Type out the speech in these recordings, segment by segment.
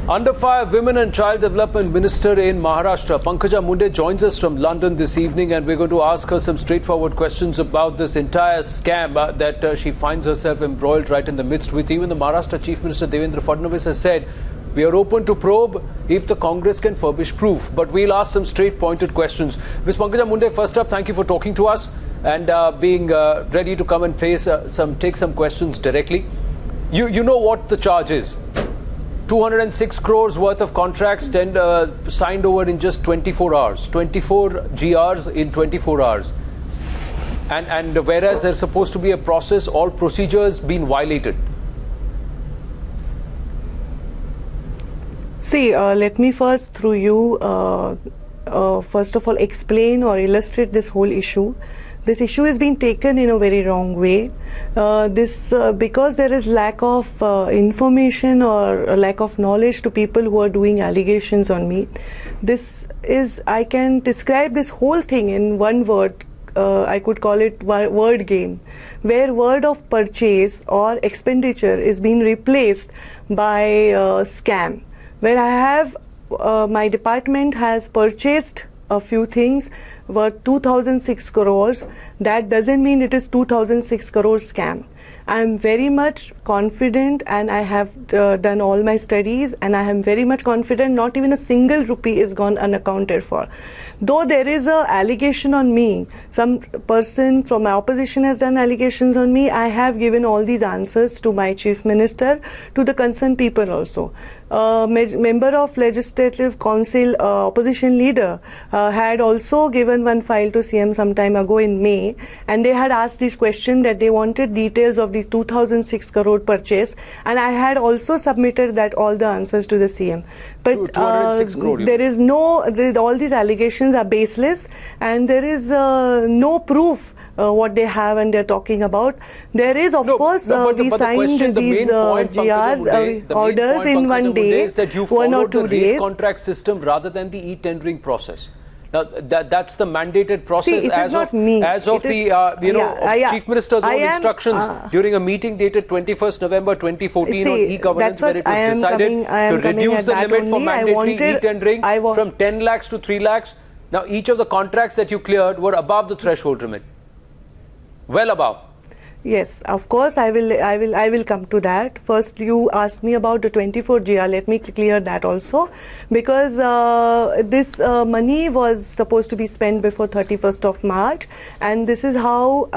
Under fire, Women and Child Development Minister in Maharashtra, Pankaja Munde, joins us from London this evening, and we're going to ask her some straightforward questions about this entire scam that she finds herself embroiled right in the midst with. Even the Maharashtra Chief Minister Devendra Fadnavis has said, we are open to probe if the Congress can furbish proof. But we'll ask some straight pointed questions. Ms. Pankaja Munde, first up, thank you for talking to us and being ready to come and take some questions directly. You know what the charge is. 206 crores worth of contracts signed over in just 24 hours. 24 GRs in 24 hours. And whereas there's supposed to be a process, all procedures been violated. See, let me first through you, first of all, explain or illustrate this whole issue. This issue is being taken in a very wrong way. Because there is lack of information or lack of knowledge to people who are doing allegations on me. I can describe this whole thing in one word. I could call it word game, where word of purchase or expenditure is being replaced by scam, where I have my department has purchased a few things worth 2006 crores. That doesn't mean it is 2006 crores scam. I am very much confident, and I have done all my studies, and I am very much confident not even a single rupee is gone unaccounted for. Though there is a allegation on me, some person from my opposition has done allegations on me, I have given all these answers to my Chief Minister, to the concerned people also. Member of Legislative Council, opposition leader, had also given one file to CM some time ago in May, and they had asked this question that they wanted details of these 2006 crore purchase, and I had also submitted that all the answers to the CM. But 206 crore, there is no, all these allegations are baseless, and there is no proof what they have and they're talking about. There is, of course, we signed these GRs, orders in one day, is that you 1 or 2 the days. rate contract system rather than the e-tendering process. Now, that's the mandated process. See, as of the Chief Minister's own instructions during a meeting dated 21st November 2014 on e-governance, where it was decided to reduce the limit for mandatory e-tendering from 10 lakhs to 3 lakhs. Now, each of the contracts that you cleared were above the threshold limit. Well above. Yes, of course, I will come to that. First, you asked me about the 24 GR. Let me clear that also, because this money was supposed to be spent before 31st of March, and this is how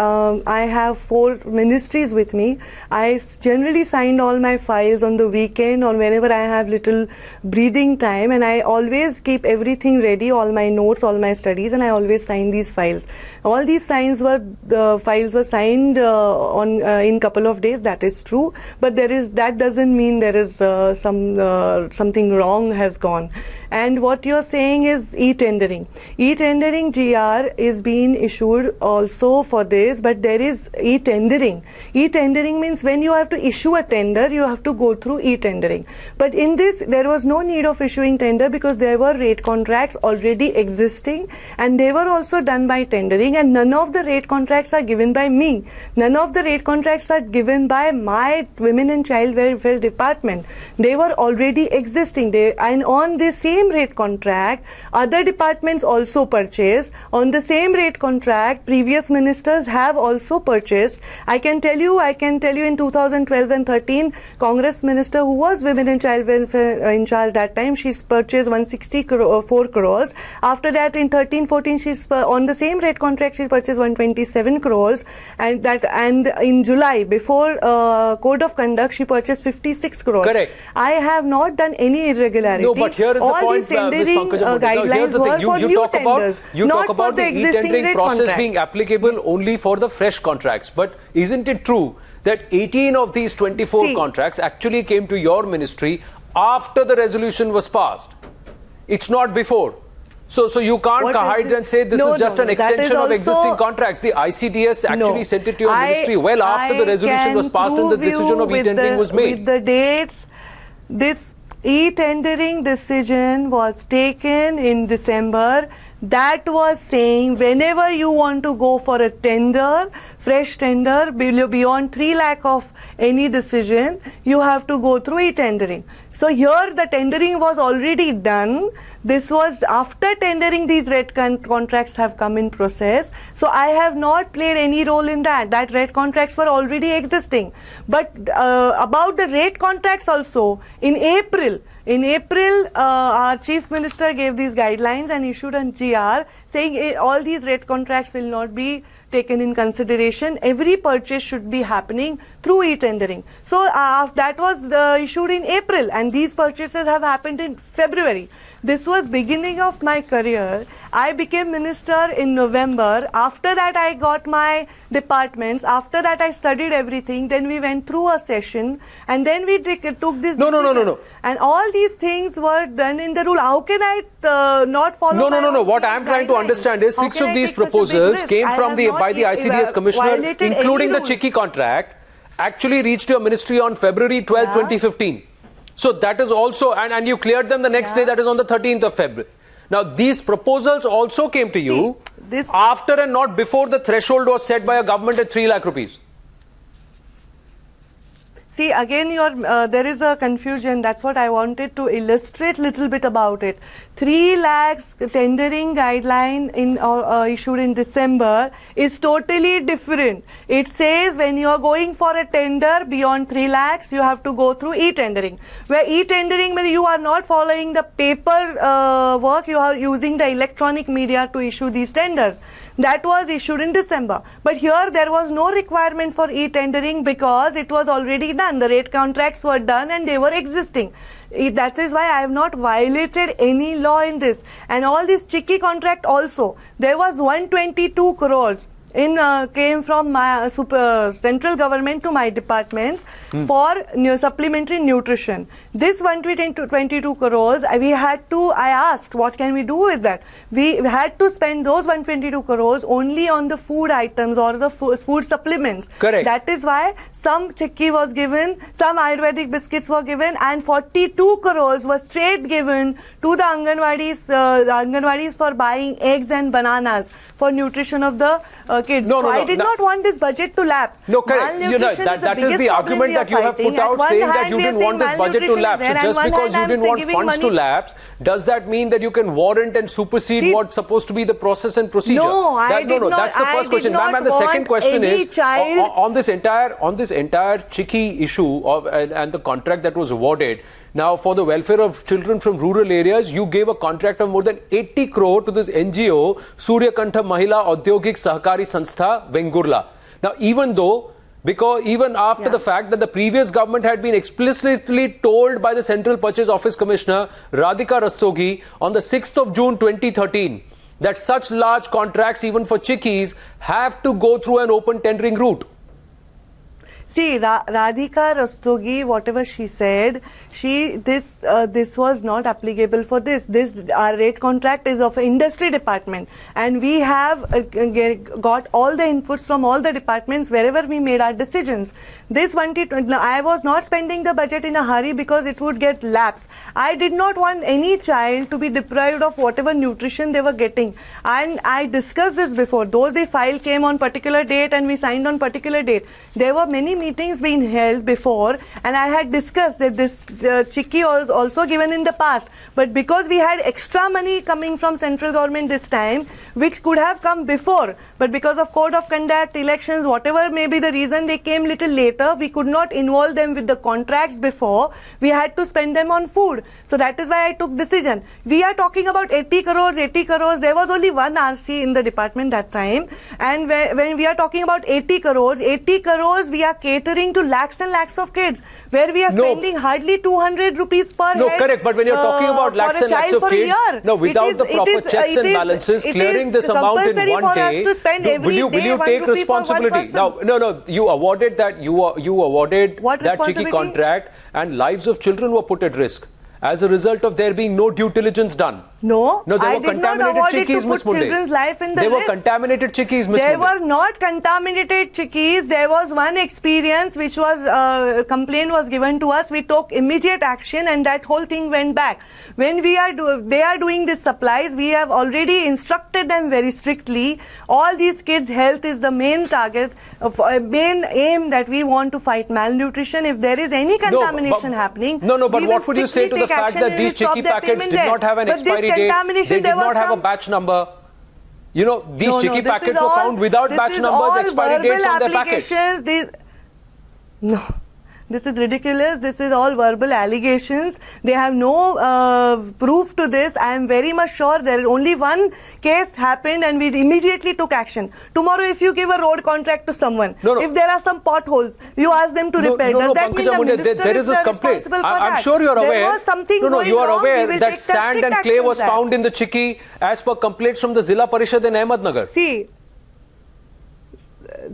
I have 4 ministries with me. I generally signed all my files on the weekend or whenever I have little breathing time, and I always keep everything ready, all my notes, all my studies, and I always sign these files. All these files were signed in couple of days. That is true, but that doesn't mean there is something wrong has gone. And what you're saying is e-tendering. E-tendering GR is being issued also for this, but there is e-tendering. E-tendering means when you have to issue a tender, you have to go through e-tendering. But in this, there was no need of issuing tender because there were rate contracts already existing, and they were also done by tendering, and none of the rate contracts are given by me. None of the rate contracts are given by my Women and Child Welfare Department. They were already existing. And on the same rate contract, other departments also purchased. On the same rate contract, previous ministers have also purchased. I can tell you in 2012 and 13, Congress minister who was Women and Child Welfare in charge that time, she's purchased 164 crores. After that, in 13-14, she's on the same rate contract, she purchased 127 crores, and in July, before Code of Conduct, she purchased 56 crores. Correct. I have not done any irregularity. No, but here is the point, Ms. Pankaja Munde. Here's the thing. You talk about the e-tendering process being applicable only for the fresh contracts. But isn't it true that 18 of these 24 contracts actually came to your ministry after the resolution was passed? It's not before. So you can't hide and say this is just an extension of existing contracts. The ICDS actually sent it to your ministry well after the resolution was passed and the decision of e-tendering was made. With the dates, this e-tendering decision was taken in December. That was saying whenever you want to go for a tender, fresh tender beyond 3 lakh of any decision, you have to go through e-tendering. So here the tendering was already done. This was after tendering, these red contracts have come in process. So I have not played any role in that. That red contracts were already existing. But about the rate contracts also, in April, our Chief Minister gave these guidelines and issued a GR saying all these rate contracts will not be taken in consideration. Every purchase should be happening through e-tendering. So that was issued in April, and these purchases have happened in February. This was beginning of my career. I became minister in November. After that, I got my departments. After that, I studied everything. Then we went through a session, and then we took this decision. No. And all these things were done in the rule. How can I not follow? No. What I am trying to understand is 6 of these proposals came from by the ICDS commissioner, including the Chicky contract, actually reached your ministry on February 12, 2015. So that is also, and you cleared them the next day, that is on the 13th of February. Now these proposals also came to you after and not before the threshold was set by a government at 3 lakh rupees. See, again, there is a confusion. That's what I wanted to illustrate a little bit about it. 3 lakhs tendering guideline issued in December is totally different. It says when you are going for a tender beyond 3 lakhs, you have to go through e-tendering. Where e-tendering, you are not following the paper work, you are using the electronic media to issue these tenders. That was issued in December. But here there was no requirement for e-tendering because it was already done. The rate contracts were done and they were existing. That is why I have not violated any law in this. And all this Chicky contract also, there was 122 crores came from my central government to my department for supplementary nutrition. This 122 crores, I asked what can we do with that. We had to spend those 122 crores only on the food items or the food supplements. Correct. That is why some Chicky was given, some Ayurvedic biscuits were given, and 42 crores was straight given to the Anganwadis for buying eggs and bananas for nutrition of the kids. I did not want this budget to lapse. No, correct. That is the argument that you have put out, saying that you didn't want this budget to lapse. So just because you didn't want funds to lapse, does that mean that you can warrant and supersede what's supposed to be the process and procedure? No, that's the first question, ma'am. And the second question is on this entire Chicky issue and the contract that was awarded. Now, for the welfare of children from rural areas, you gave a contract of more than 80 crore to this NGO, Suryakantha Mahila Audyogik Sahakari Sanstha, Vengurla. Now, even after the fact that the previous government had been explicitly told by the Central Purchase Office Commissioner, Radhika Rastogi, on the 6th of June 2013, that such large contracts, even for Chickies, have to go through an open tendering route. See, Radhika Rastogi, whatever she said, this was not applicable for this. Our rate contract is of industry department, and we have got all the inputs from all the departments wherever we made our decisions. I was not spending the budget in a hurry because it would get lapsed. I did not want any child to be deprived of whatever nutrition they were getting, and I discussed this before. The file came on particular date and we signed on particular date. There were many meetings being held before, and I had discussed that this Chicky was also given in the past, but because we had extra money coming from central government this time, which could have come before, but because of code of conduct, elections, whatever may be the reason, they came little later. We could not involve them with the contracts before. We had to spend them on food. So that is why I took decision. We are talking about 80 crores. There was only one RC in the department that time, and when we are talking about 80 crores, we are catering to lakhs and lakhs of kids, where we are spending hardly 200 rupees per head. No, correct. But when you're talking about lakhs and lakhs of kids, without the proper checks and balances, clearing this amount in one day, will you take responsibility? No. You awarded that. You awarded that Chicky contract, and lives of children were put at risk as a result of there being no due diligence done. No, no, they I were did not contaminated award it chickies, to Miss put Munde. children's life in the They list. were contaminated chickies, Miss They Munde. were not contaminated chickies. There was one experience which was complaint was given to us. We took immediate action, and that whole thing went back. When they are doing these supplies, we have already instructed them very strictly. All these kids' health is the main target, main aim that we want to fight malnutrition. If there is any contamination happening, but what would you say to the fact that these chicky packets did not have an expiry date? They did not have a batch number. You know, these chicky packets were found without batch numbers, expiry dates on their packets. No. This is ridiculous. This is all verbal allegations. They have no proof to this. I am very much sure there is only one case happened and we immediately took action. Tomorrow if you give a road contract to someone, if there are some potholes, you ask them to repair. Does that mean the minister there is a complaint. I'm sure you are aware. There was something going you are wrong. aware that sand and clay was found in the chikki as per complaints from the Zilla Parishad in Ahmednagar. See,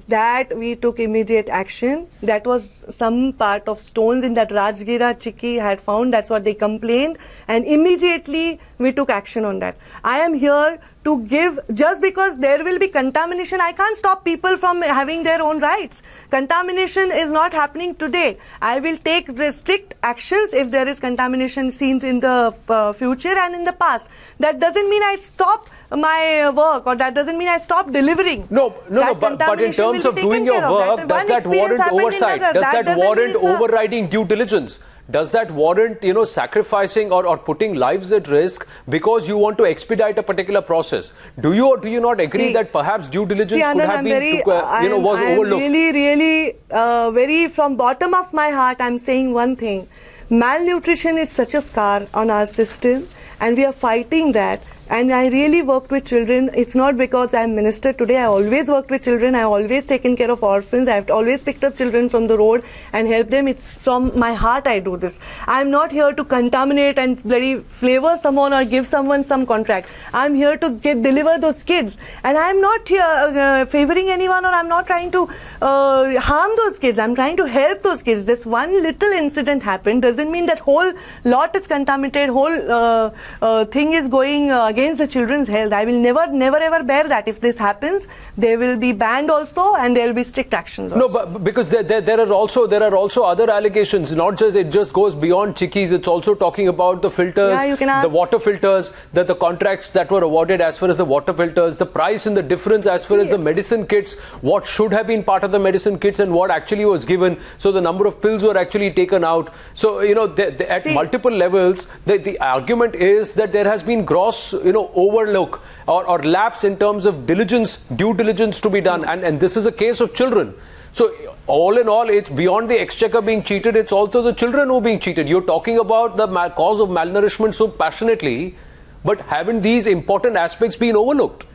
that we took immediate action. That was some part of stones in that Rajgira chikki had found. That's what they complained, and immediately we took action on that. I am here to give, just because there will be contamination, I can't stop people from having their own rights. Contamination is not happening today. I will take strict actions if there is contamination seen in the future and in the past. That doesn't mean I stop my work, or that doesn't mean I stop delivering. But in terms of doing your work, does that warrant oversight? Does that warrant overriding due diligence? Does that warrant, sacrificing or putting lives at risk because you want to expedite a particular process? Do you or do you not agree that perhaps due diligence could have been, was overlooked? Really, very from bottom of my heart, I'm saying one thing. Malnutrition is such a scar on our system, and we are fighting that. And I really worked with children. It's not because I'm minister today. I always worked with children. I always taken care of orphans. I've always picked up children from the road and helped them. It's from my heart I do this. I'm not here to contaminate and bloody flavor someone or give someone some contract. I'm here to deliver those kids. And I'm not here favoring anyone, or I'm not trying to harm those kids. I'm trying to help those kids. This one little incident happened doesn't mean that whole lot is contaminated, whole thing is going against the children's health. I will never ever bear that. If this happens, they will be banned also, and there will be strict actions also. No, but because there are also other allegations. Not just, it just goes beyond chickies. It's also talking about the filters, the water filters, the contracts that were awarded as far as the water filters, the price and the difference as far as the medicine kits, what should have been part of the medicine kits and what actually was given. So the number of pills were actually taken out. So at multiple levels, the argument is that there has been gross overlook or lapse in terms of due diligence to be done, and this is a case of children. So all in all, it's beyond the exchequer being cheated, it's also the children who are being cheated. You're talking about the cause of malnourishment so passionately, but haven't these important aspects been overlooked?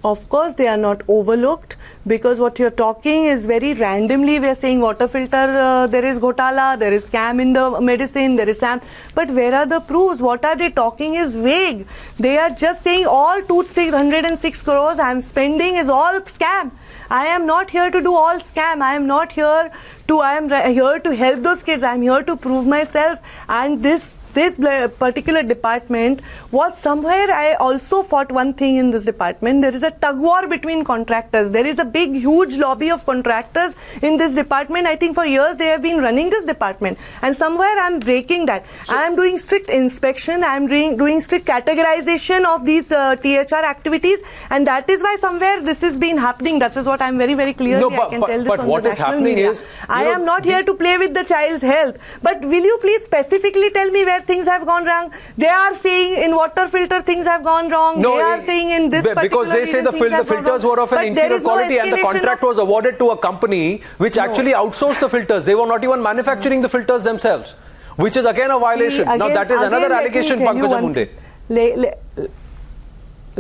Of course they are not overlooked, because what you're talking is very randomly. We're saying water filter, there is ghotala, there is scam in the medicine, there is scam. But where are the proofs? What are they talking is vague. They are just saying all 306 crores I'm spending is all scam. I am not here to do all scam. I am not here to, I am here to help those kids. I am here to prove myself. And this particular department was somewhere, I also fought one thing in this department. There is a tug war between contractors. There is a big, huge lobby of contractors in this department. I think for years they have been running this department. And somewhere I'm breaking that. So, I am doing strict inspection. I am doing strict categorization of these THR activities. And that is why somewhere this has been happening. That is what I'm very, very clearly, I can tell this on the national media. I am not here to play with the child's health. But will you please specifically tell me where things have gone wrong? They are saying in water filter things have gone wrong. No, they are saying in this particular because they say the filters were of an inferior quality, and the contract was awarded to a company which actually outsourced the filters. They were not even manufacturing the filters themselves, which is again a violation. Now that is another allegation, Pankaja Munde.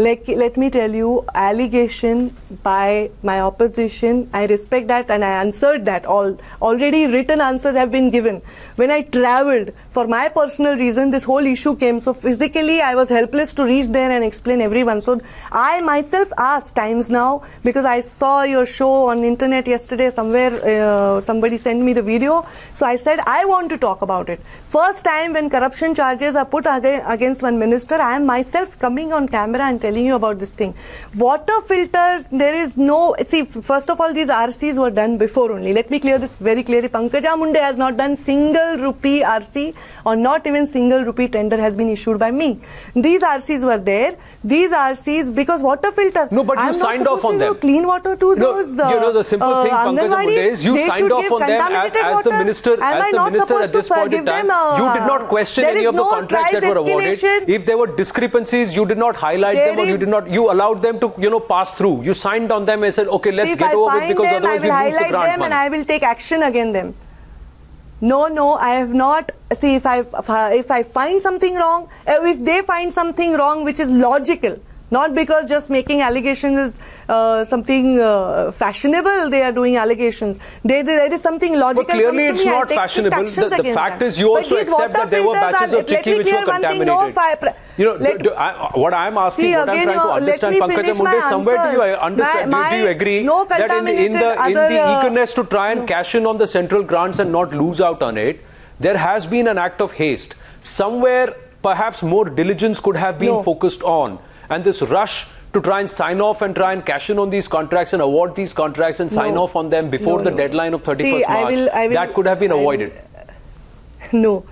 let me tell you, allegation by my opposition, I respect that and I answered that. Already written answers have been given. When I travelled, for my personal reason, this whole issue came. So physically, I was helpless to reach there and explain everyone. So I myself asked Times Now, because I saw your show on internet yesterday somewhere, somebody sent me the video. So I said, I want to talk about it. First time when corruption charges are put against one minister, I am myself coming on camera and telling you about this thing. Water filter, there is no, see, first of all, these RCs were done before only. Let me clear this very clearly. Pankaja Munde has not done single rupee RC, or not even single rupee tender has been issued by me. These RCs were there. These RCs, because water filter. No, but you signed off on them. Clean water to those. You know, the simple thing, Pankaja Munde, is you signed off on them as the minister at this point in time. You did not question any of the contracts that were awarded. If there were discrepancies, you did not highlight them, or you allowed them to, pass through. You signed on them and said, okay, let's get over with, because otherwise we lose the grant money. And I will take action against them. No, I have not. See, if I find something wrong, if they find something wrong which is logical, not because just making allegations is something fashionable, they are doing allegations. There is something logical. But clearly it's not fashionable. The fact is, you also accept that there were batches of chicky which were contaminated. What I am asking, what I am trying to understand, Pankaja Munde, somewhere do you understand, do you agree that in the eagerness to try and cash in on the central grants and not lose out on it, there has been an act of haste. Somewhere perhaps more diligence could have been focused on. And this rush to try and sign off and try and cash in on these contracts and award these contracts and sign off on them before the deadline of 31st March, that could have been avoided. No.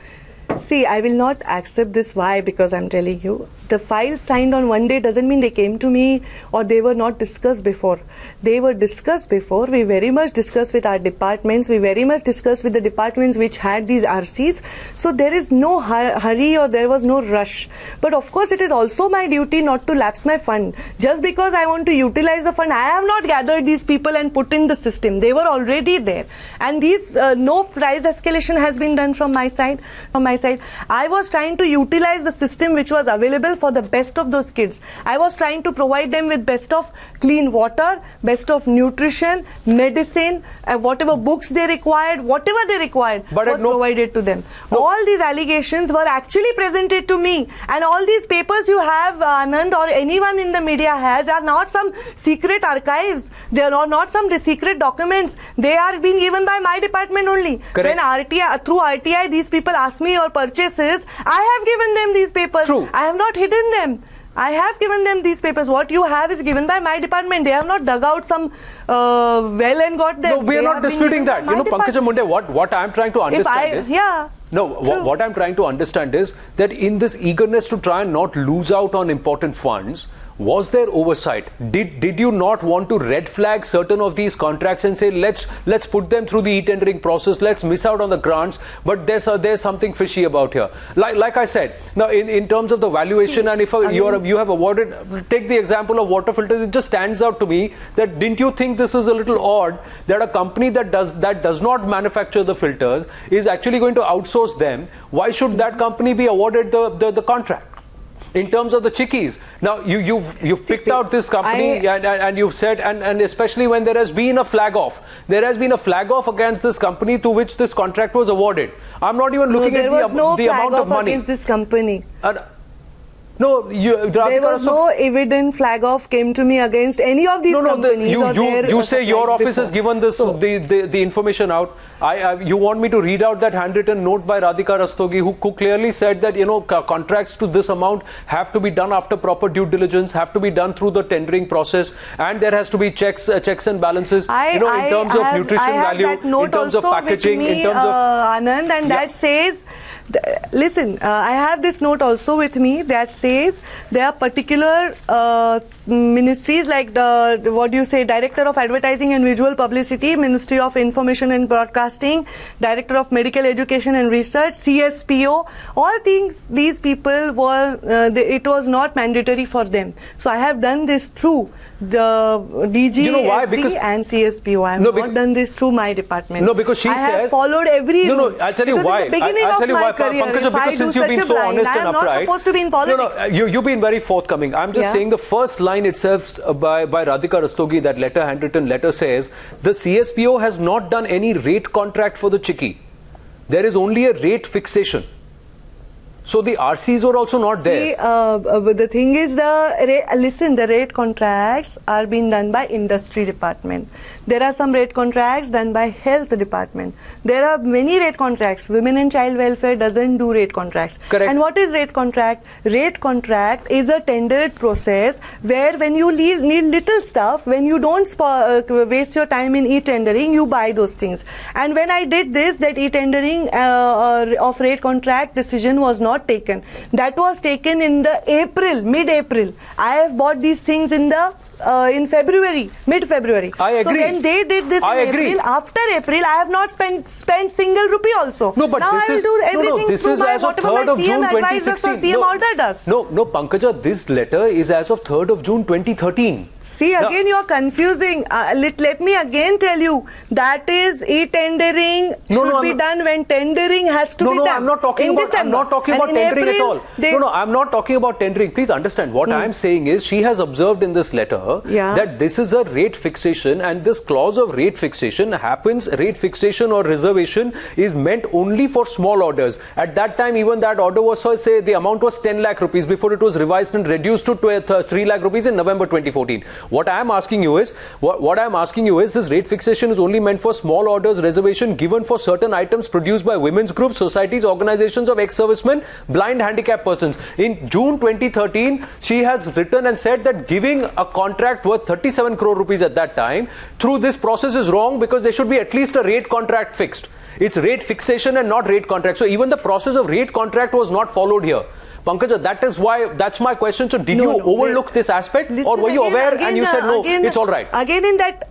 See, I will not accept this. Why? Because I'm telling you, the files signed on one day doesn't mean they came to me or they were not discussed before. They were discussed before. We very much discussed with our departments. We very much discussed with the departments which had these RCs. So there is no hurry or there was no rush. But of course, it is also my duty not to lapse my fund. Just because I want to utilize the fund, I have not gathered these people and put in the system. They were already there. And these no price escalation has been done from my side. I was trying to utilize the system which was available for the best of those kids. I was trying to provide them with best of clean water, best of nutrition, medicine, whatever books they required, whatever they required was provided to them. All these allegations were actually presented to me, and all these papers you have, Anand, or anyone in the media has, are not some secret archives. They are not some secret documents. They are being given by my department only. Correct. When RTI, through RTI, these people ask me your purchases, I have given them these papers. True. I have not hidden them. I have given them these papers. What you have is given by my department. They have not dug out some well and got them. No, we are not disputing that. You know, Pankaja Munde, what I am trying to understand is... Yeah. No, what I'm trying to understand is that in this eagerness to try and not lose out on important funds, was there oversight? Did you not want to red flag certain of these contracts and say let's put them through the e-tendering process, let's miss out on the grants, but there's something fishy about here. Like I said, now in terms of the valuation, and if you have awarded, take the example of water filters, it just stands out to me that didn't you think this is a little odd that a company that does not manufacture the filters is actually going to outsource them? Why should that company be awarded the contract? In terms of the chickies, now you've picked out this company and you've said, and especially when there has been a flag off against this company to which this contract was awarded. I'm not even looking at the amount of money against this company. No, there was no evident flag off came to me against any of these companies. You say your office has given this the information out. You want me to read out that handwritten note by Radhika Rastogi, who clearly said that contracts to this amount have to be done after proper due diligence, have to be done through the tendering process, and there has to be checks and balances. In terms of nutrition value, in terms of packaging, in terms of Anand, and that says. Listen, I have this note also with me that says there are particular ministries like Director of Advertising and Visual Publicity, Ministry of Information and Broadcasting, Director of Medical Education and Research, CSPO, all things these people were, it was not mandatory for them. So I have done this through the DG, and CSPO. I have not done this through my department. No, because I have followed every I'll tell you why. I'll tell you why, career. Pankaj, because since you've been so honest and upright, I am not supposed to be in politics. No, you've been very forthcoming. I'm just saying the first line itself by Radhika Rastogi, that handwritten letter says, the CSPO has not done any rate contract for the chikki. There is only a rate fixation. So the RCs were also not there. See, the thing is, the rate contracts are being done by industry department. There are some rate contracts done by health department. There are many rate contracts. Women and child welfare doesn't do rate contracts. Correct. And what is rate contract? Rate contract is a tendered process where when you need little stuff, when you don't waste your time in e-tendering, you buy those things. And when I did this, that e-tendering of rate contract decision was not taken. That was taken in the mid-April. I have bought these things in February, mid-February. I agree. So when they did this in April, after April, I have not spent single rupee also. No, but now this I will do everything this through is as of 3rd of June 2016. CM order does. No, Pankaja, this letter is as of 3rd of June 2013. See, again you are confusing. Let me again tell you, that is e-tendering should be done when tendering has to be done. No, I'm not talking about tendering at all. No, I'm not talking about tendering. Please understand, what I'm saying is, she has observed in this letter that this is a rate fixation, and this clause of rate fixation rate fixation or reservation is meant only for small orders. At that time, even that order was, say, the amount was 10 lakh rupees before it was revised and reduced to 3 lakh rupees in November 2014. What I am asking you is, this rate fixation is only meant for small orders reservation given for certain items produced by women's groups, societies, organizations of ex-servicemen, blind, handicapped persons. In June 2013, she has written and said that giving a contract worth 37 crore rupees at that time through this process is wrong, because there should be at least a rate contract fixed. It's rate fixation and not rate contract. So even the process of rate contract was not followed here. Pankaja, that's my question. So did you overlook this aspect, or were you aware and you said, no, it's all right? Again in that,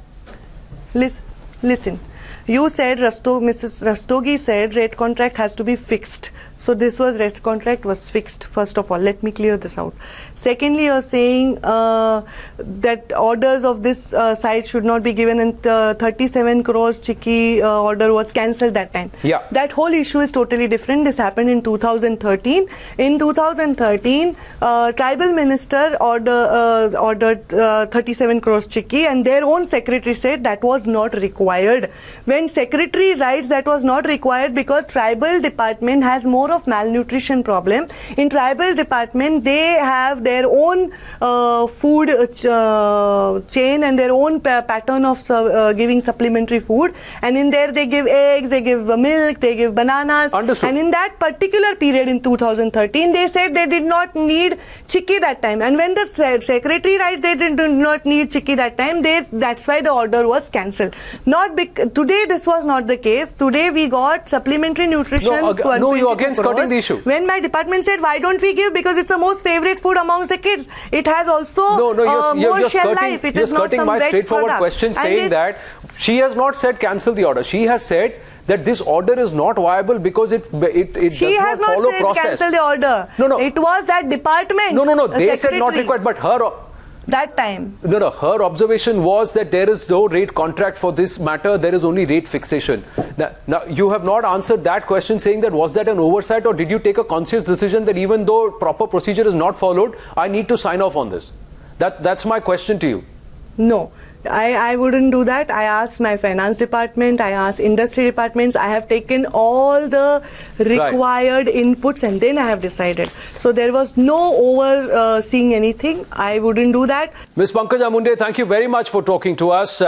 listen, you said, Mrs. Rastogi said rate contract has to be fixed. So this rate contract was fixed, first of all. Let me clear this out. Secondly, you're saying that orders of this size should not be given, and 37 crores chikki order was cancelled that time. Yeah. That whole issue is totally different. This happened in 2013. In 2013, tribal minister ordered 37 crores chikki, and their own secretary said that was not required. When secretary writes that was not required because tribal department has more of malnutrition problem. In tribal department, they have their own food chain and their own pattern of giving supplementary food, and in there they give eggs, they give milk, they give bananas. Understood. And in that particular period in 2013, they said they did not need chikki that time, and when the secretary writes they did not need chikki that time, that's why the order was cancelled. Today this was not the case. Today we got supplementary nutrition. No, you again skirting the issue. When my department said, why don't we give? Because it's the most favorite food amongst the kids. It has also more shell life. It is not some my straightforward question, saying that she has not said cancel the order. She has said that this order is not viable because it she does not follow process. She has not said cancel the order. No. It was that department. No. They said not required, but that time. No. Her observation was that there is no rate contract for this matter. There is only rate fixation. Now, you have not answered that question, saying that was that an oversight, or did you take a conscious decision that even though proper procedure is not followed, I need to sign off on this? That's my question to you. No. I wouldn't do that. I asked my finance department, I asked industry departments, I have taken all the required inputs, and then I have decided. So there was no overseeing anything. I wouldn't do that. Ms. Pankaja Munde, thank you very much for talking to us.